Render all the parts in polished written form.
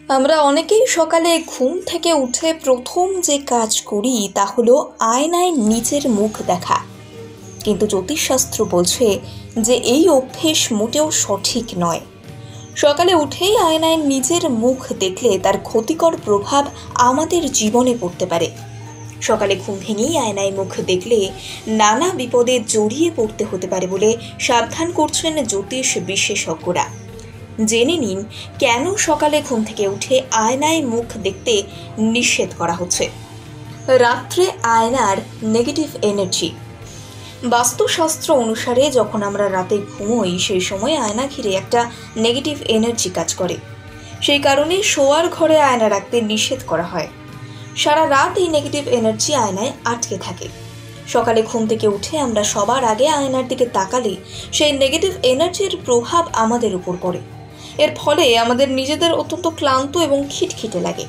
আমরা অনেকেই সকালে ঘুম থেকে উঠে প্রথম যে কাজ করি তা হলো আয়নায় নিজের মুখ দেখা। কিন্তু জ্যোতিষশাস্ত্র বলছে যে এই অভ্যেস মোটেও সঠিক নয়। সকালে উঠেই আয়নায় নিজের মুখ দেখলে তার ক্ষতিকর প্রভাব আমাদের জীবনে পড়তে পারে। সকালে ঘুম ভেঙেই আয়নায় মুখ দেখলে নানা বিপদে জড়িয়ে পড়তে হতে পারে বলে সাবধান করছেন জ্যোতিষ বিশেষজ্ঞরা। জেনে নিন কেন সকালে ঘুম থেকে উঠে আয়নায় মুখ দেখতে নিষেধ করা হচ্ছে। রাত্রে আয়নার নেগেটিভ এনার্জি। বাস্তুশাস্ত্র অনুসারে যখন আমরা রাতে ঘুমোই সেই সময় আয়না ঘিরে একটা নেগেটিভ এনার্জি কাজ করে। সেই কারণে শোয়ার ঘরে আয়না রাখতে নিষেধ করা হয়। সারা রাত এই নেগেটিভ এনার্জি আয়নায় আটকে থাকে। সকালে ঘুম থেকে উঠে আমরা সবার আগে আয়নার দিকে তাকালে সেই নেগেটিভ এনার্জির প্রভাব আমাদের উপর পড়ে। এর ফলে আমাদের নিজেদের অত্যন্ত ক্লান্ত এবং খিটখিটে লাগে,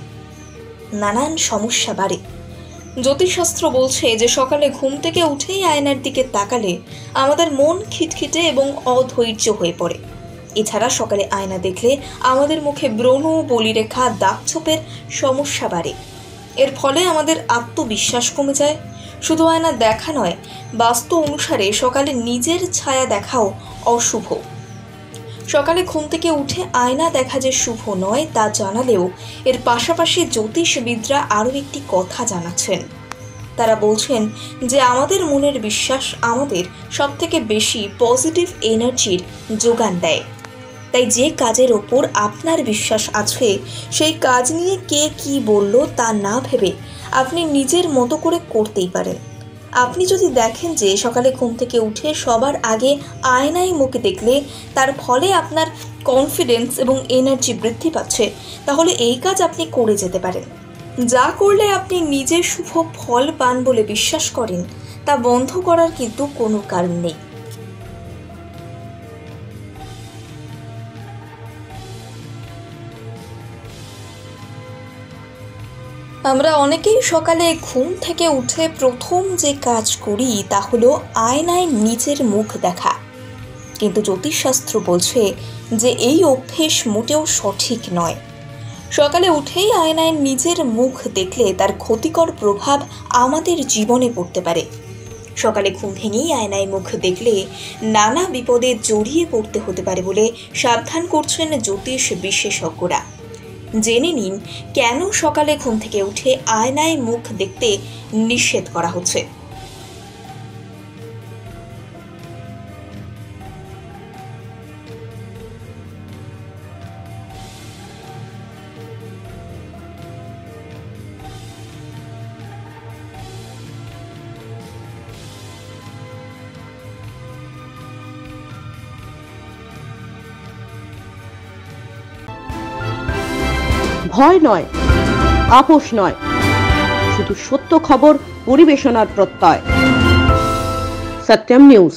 নানান সমস্যা বাড়ে। জ্যোতিষশাস্ত্র বলছে যে সকালে ঘুম থেকে উঠেই আয়নার দিকে তাকালে আমাদের মন খিটখিটে এবং অধৈর্য হয়ে পড়ে। এছাড়া সকালে আয়না দেখলে আমাদের মুখে ব্রণ, বলিরেখা, দাগছোপের সমস্যা বাড়ে। এর ফলে আমাদের আত্মবিশ্বাস কমে যায়। শুধু আয়না দেখা নয়, বাস্তু অনুসারে সকালে নিজের ছায়া দেখাও অশুভ। সকালে ঘুম থেকে উঠে আয়না দেখা যে শুভ নয় তা জানালেও এর পাশাপাশি জ্যোতিষবিদরা আরও একটি কথা জানাচ্ছেন। তারা বলছেন যে আমাদের মনের বিশ্বাস আমাদের সবথেকে বেশি পজিটিভ এনার্জির যোগান দেয়। তাই যে কাজের ওপর আপনার বিশ্বাস আছে সেই কাজ নিয়ে কে কি বলল তা না ভেবে আপনি নিজের মতো করে করতেই পারেন। আপনি যদি দেখেন যে সকালে ঘুম থেকে উঠে সবার আগে আয়নায় মুখ দেখলে তার ফলে আপনার কনফিডেন্স এবং এনার্জি বৃদ্ধি পাচ্ছে, তাহলে এই কাজ আপনি করে যেতে পারেন। যা করলে আপনি নিজে শুভ ফল পান বলে বিশ্বাস করেন তা বন্ধ করার কিন্তু কোনো কারণ নেই। আমরা অনেকেই সকালে ঘুম থেকে উঠে প্রথম যে কাজ করি তা হলো আয়নায় নিজের মুখ দেখা। কিন্তু জ্যোতিষশাস্ত্র বলছে যে এই অভ্যেস মোটেও সঠিক নয়। সকালে উঠেই আয়নায় নিজের মুখ দেখলে তার ক্ষতিকর প্রভাব আমাদের জীবনে পড়তে পারে। সকালে ঘুম ভেঙেই আয়নায় মুখ দেখলে নানা বিপদে জড়িয়ে পড়তে হতে পারে বলে সাবধান করছেন জ্যোতিষ বিশেষজ্ঞরা। জেনে নিন কেন সকালে ঘুম থেকে উঠে আয়নায় মুখ দেখতে নিষেধ করা হচ্ছে। ভয় নয়, আপোষ নয়, শুধু সত্য খবর পরিবেশনার প্রত্যয়। সত্যম নিউজ।